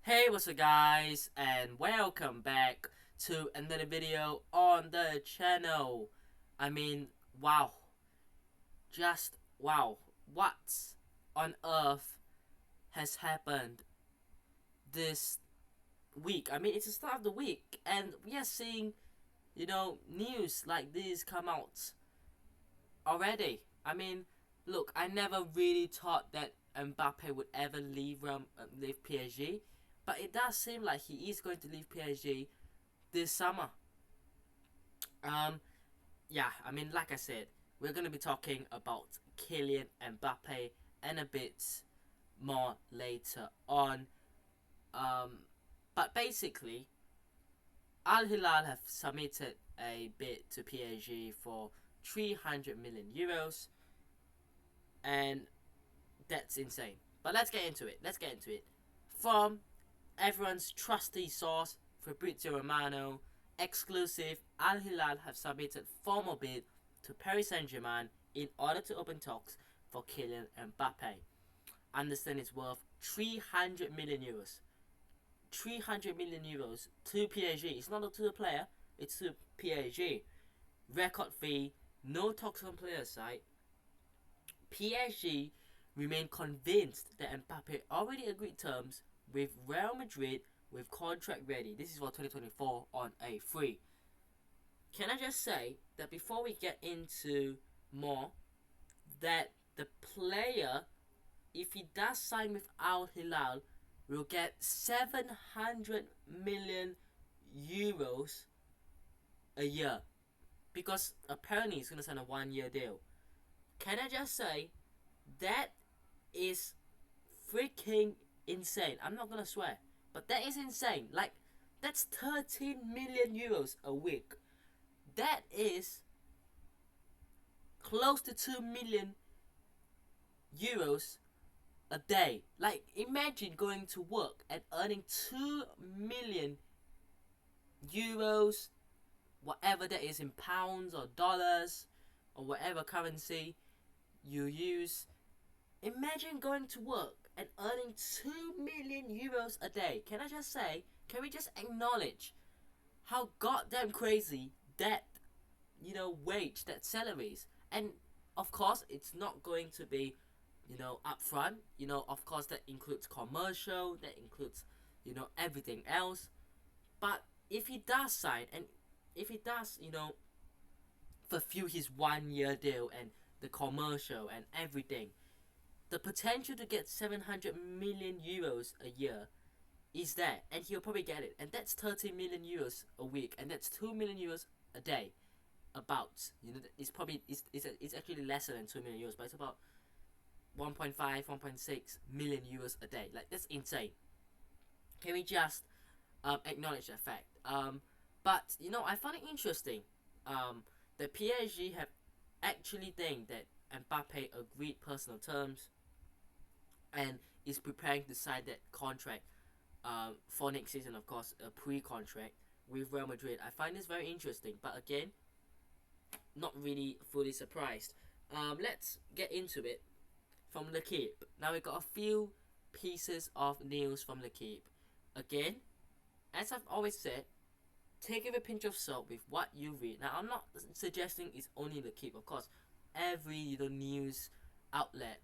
Hey, what's up guys, and welcome back to another video on the channel. Wow, just wow, what on earth has happened this week? It's the start of the week and we are seeing, news like this come out already. Look, I never really thought that Mbappé would ever leave PSG, but it does seem like he is going to leave PSG this summer. Um, yeah, like I said, we're gonna be talking about Kylian Mbappé and a bit more later on. But basically, Al Hilal have submitted a bid to PSG for 300 million euros, and that's insane. But let's get into it. From everyone's trusty source, Fabrizio Romano, exclusive, Al Hilal have submitted formal bid to Paris Saint-Germain in order to open talks for Kylian Mbappé. Understand it's worth 300 million euros. 300 million euros to PSG. It's not to the player, it's to PSG. Record fee, no talks on player side. PSG remain convinced that Mbappé already agreed terms with Real Madrid with contract ready. This is for 2024 on a free. Can I just say that before we get into more, that the player, if he does sign with Al Hilal, will get 700 million euros a year, because apparently he's going to sign a 1 year deal. Can I just say that is freaking insane. I'm not gonna swear, but that is insane. Like, that's 13 million euros a week. That is close to 2 million euros a day. Like, imagine going to work and earning 2 million euros, whatever that is in pounds or dollars or whatever currency you use. Imagine going to work and earning 2 million euros a day. Can I just say, can we just acknowledge how goddamn crazy that, wage, that salaries? And of course, it's not going to be, upfront. Of course, that includes commercial, that includes, everything else. But if he does sign and if he does, fulfill his 1 year deal and the commercial and everything, the potential to get 700 million euros a year is there, and he'll probably get it. And that's 30 million euros a week, and that's 2 million euros a day. It's actually lesser than 2 million euros, but it's about 1.5, 1.6 million euros a day. Like, that's insane. Can we just acknowledge that fact? But I find it interesting that PSG have actually think that Mbappé agreed personal terms and is preparing to sign that contract for next season, of course, a pre-contract with Real Madrid. I find this very interesting, but again, not really fully surprised. Let's get into it from L'Equipe. Now we got a few pieces of news from L'Equipe. Again, as I've always said, take it with a pinch of salt with what you read. Now, I'm not suggesting it's only L'Equipe. Of course, every news outlet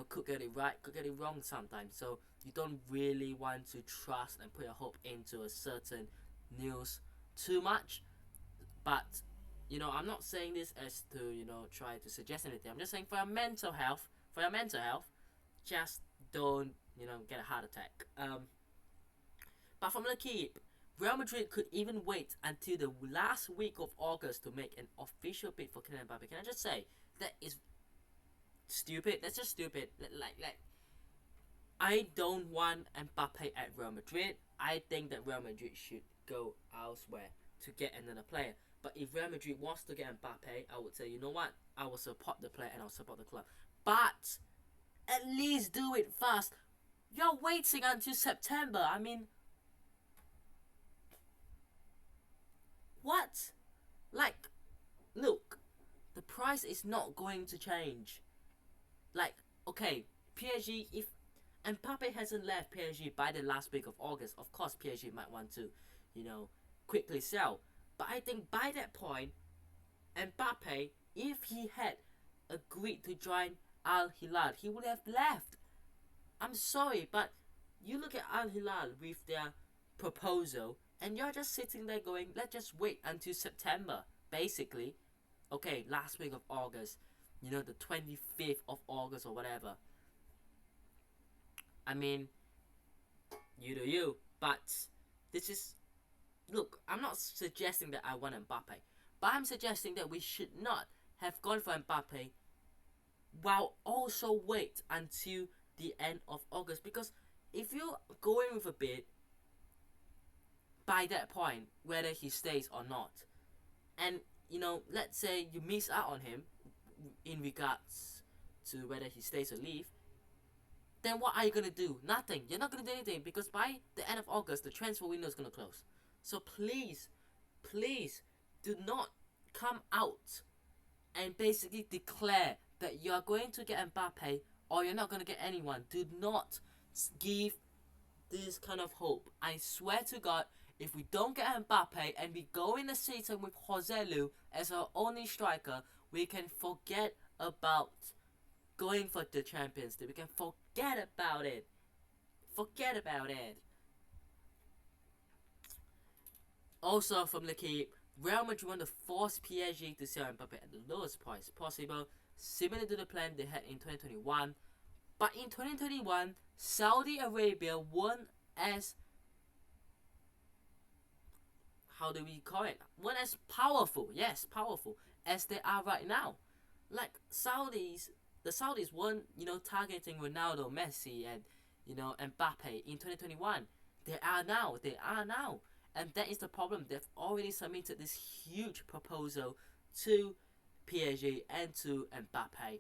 could get it right, could get it wrong sometimes, so you don't really want to trust and put your hope into a certain news too much. But I'm not saying this as to try to suggest anything. I'm just saying for your mental health, just don't get a heart attack. But from L'Equipe, Real Madrid could even wait until the last week of August to make an official bid for Kylian Mbappé. Can I just say, that is stupid. That's just stupid. Like, I don't want Mbappé at Real Madrid. I think that Real Madrid should go elsewhere to get another player. But if Real Madrid wants to get Mbappé, I would say, you know what? I will support the player and I'll support the club. But at least do it fast. You're waiting until September. What? Like, look, the price is not going to change. Like, okay, PSG, if Mbappe hasn't left PSG by the last week of August. Of course, PSG might want to, quickly sell. But I think by that point, Mbappe, if he had agreed to join Al Hilal, he would have left. I'm sorry, but you look at Al Hilal with their proposal, and you're just sitting there going, let's just wait until September, basically. Okay, last week of August, the 25th of August or whatever. I mean, you do you, but this is, look, I'm not suggesting that I want Mbappe, but I'm suggesting that we should not have gone for Mbappe while also wait until the end of August, because if you're going with a bid by that point, whether he stays or not, and let's say you miss out on him in regards to whether he stays or leave, then what are you gonna do? Nothing. You're not gonna do anything, because by the end of August the transfer window is gonna close. So please do not come out and basically declare that you are going to get Mbappe or you're not going to get anyone. Do not give this kind of hope. I swear to God, if we don't get Mbappe and we go in the season with Joselu as our only striker, we can forget about going for the Champions League. We can forget about it. Forget about it. Also from L'Equipe, Real Madrid want to force PSG to sell Mbappe at the lowest price possible, similar to the plan they had in 2021. But in 2021, Saudi Arabia weren't as, how do we call it? Weren't as powerful, yes, powerful, as they are right now. Like the Saudis weren't, targeting Ronaldo, Messi, and, Mbappe in 2021. They are now. And that is the problem. They've already submitted this huge proposal to PSG and to Mbappe.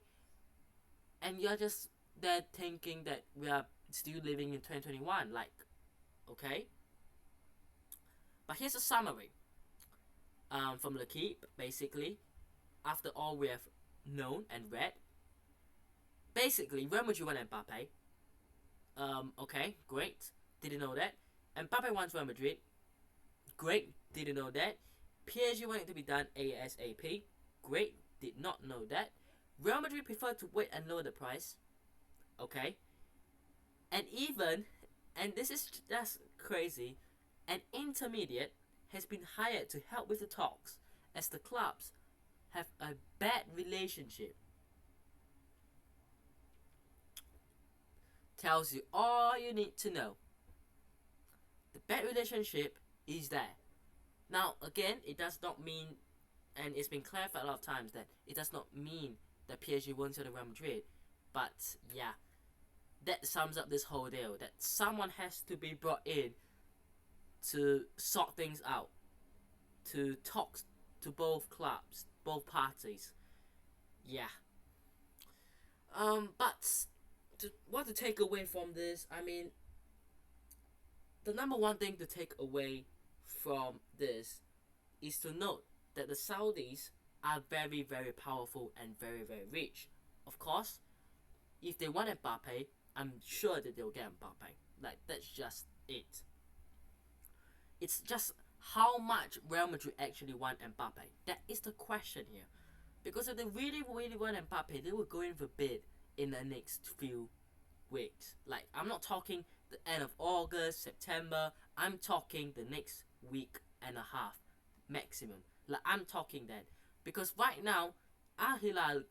And you're just there thinking that we are still living in 2021. Like, okay? But here's a summary from L'Equipe, basically. After all we have known and read. Basically, Real Madrid want Mbappe. Okay, great. Didn't know that. Mbappe wants Real Madrid. Great, didn't know that. PSG want it to be done ASAP. Great, did not know that. Real Madrid prefer to wait and lower the price. Okay. And this is just crazy, an intermediate has been hired to help with the talks, as the clubs have a bad relationship. Tells you all you need to know. The bad relationship is there. Now, again, it does not mean, and it's been clarified a lot of times, that it does not mean that PSG won't sell to Real Madrid. But yeah, that sums up this whole deal. That someone has to be brought in to sort things out, to talk to both clubs, both parties. Yeah. But what to take away from this? I mean, the number one thing to take away from this is to note that the Saudis are very, very powerful and very, very rich. Of course, if they want Mbappe, I'm sure that they'll get Mbappe. Like, that's just it. It's just how much Real Madrid actually want Mbappe. That is the question here. Because if they really, really want Mbappe, they will go in for bid in the next few weeks. Like, I'm not talking the end of August, September. I'm talking the next week and a half maximum. Like, I'm talking that. Because right now, Al Hilal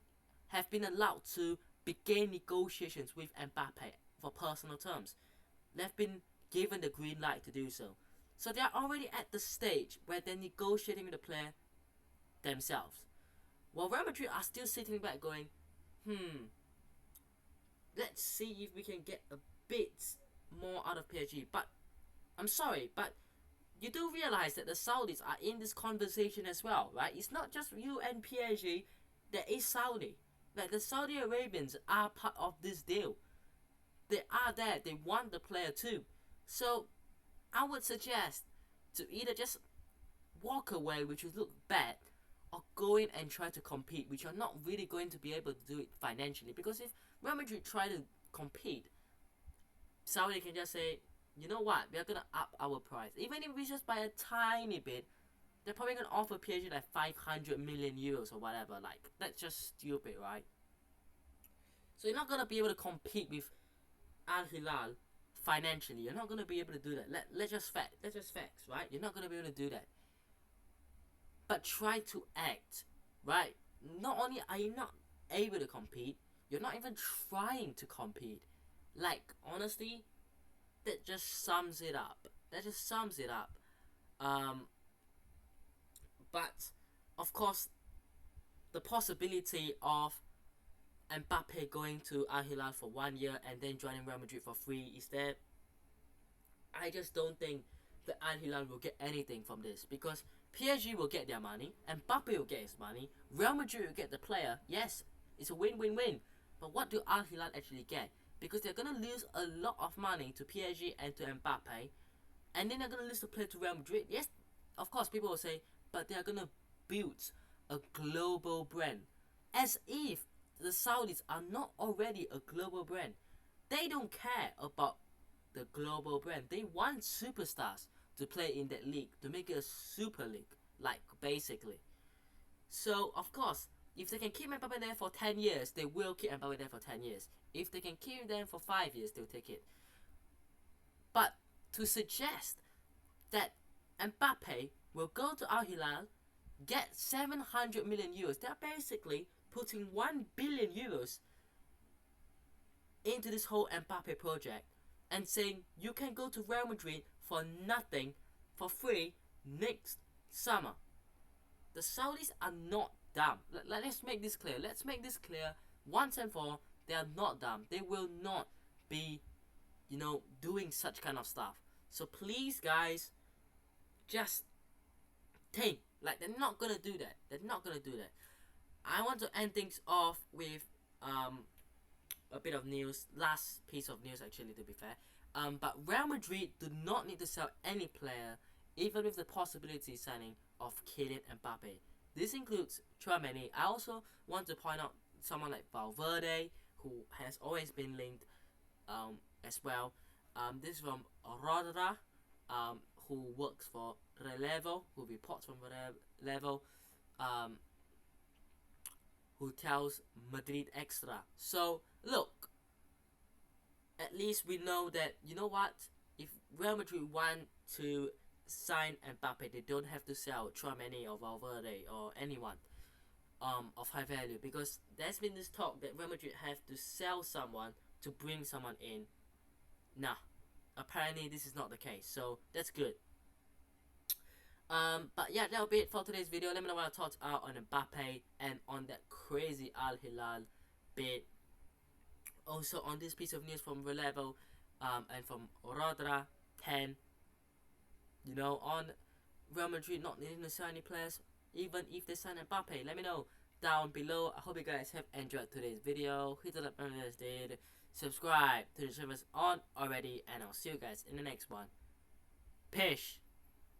have been allowed to begin negotiations with Mbappe for personal terms. They've been given the green light to do so. So they are already at the stage where they're negotiating with the player themselves. While Real Madrid are still sitting back going, let's see if we can get a bit more out of PSG. But I'm sorry, but you do realize that the Saudis are in this conversation as well, right? It's not just you and PSG, there is Saudi. Like, the Saudi Arabians are part of this deal. They are there, they want the player too. So I would suggest to either just walk away, which would look bad, or go in and try to compete, which you're not really going to be able to do it financially. Because if Real Madrid try to compete, Saudi can just say, you know what, we're gonna up our price. Even if we just by a tiny bit, they're probably gonna offer PSG like 500 million euros or whatever. Like, that's just stupid, right? So you're not gonna be able to compete with Al Hilal financially. You're not gonna be able to do that. Let's just facts, right? You're not gonna be able to do that. But try to act, right? Not only are you not able to compete, you're not even trying to compete. Like, honestly, that just sums it up. That just sums it up. But of course, the possibility of Mbappé going to Al Hilal for 1 year and then joining Real Madrid for free is there. I just don't think that Al Hilal will get anything from this, because PSG will get their money, Mbappé will get his money, Real Madrid will get the player. Yes, it's a win-win-win. But what do Al Hilal actually get? Because they're gonna lose a lot of money to PSG and to Mbappé, and then they're gonna lose the player to Real Madrid. Yes, of course, people will say, but they're gonna build a global brand, as if the Saudis are not already a global brand. They don't care about the global brand. They want superstars to play in that league, to make it a super league, like, basically. So of course, if they can keep Mbappé there for 10 years, they will keep Mbappé there for 10 years. If they can keep him there for 5 years, they'll take it. But to suggest that Mbappé will go to Al Hilal, get 700 million euros, they're basically putting 1 billion euros into this whole Mbappé project and saying you can go to Real Madrid for nothing, for free, next summer. The Saudis are not dumb. Let's make this clear. Let's make this clear once and for all. They are not dumb. They will not be, doing such kind of stuff. So please, guys, just think. Like, they're not gonna do that. They're not gonna do that. I want to end things off with a bit of news. Last piece of news, actually, to be fair. But Real Madrid do not need to sell any player, even with the possibility signing of Kylian Mbappé. This includes Tchouaméni. I also want to point out someone like Valverde, who has always been linked as well. This is from Rodra, who works for Relevo, who reports from Relevo, who tells Madrid Extra. So, look, at least we know that, you know what, if Real Madrid want to sign Mbappé, they don't have to sell Tchouaméni or Valverde or anyone of high value, because there's been this talk that Real Madrid have to sell someone to bring someone in. Nah, apparently this is not the case, so that's good. But yeah, that'll be it for today's video. Let me know what your thoughts are on Mbappé and on that crazy Al Hilal bit. Also on this piece of news from Relevo and from Rodra 10, on Real Madrid not needing to sign any players, even if they sign Mbappé. Let me know down below. I hope you guys have enjoyed today's video. Hit the like button if you guys did. Subscribe to the channel on already, and I'll see you guys in the next one. Peace.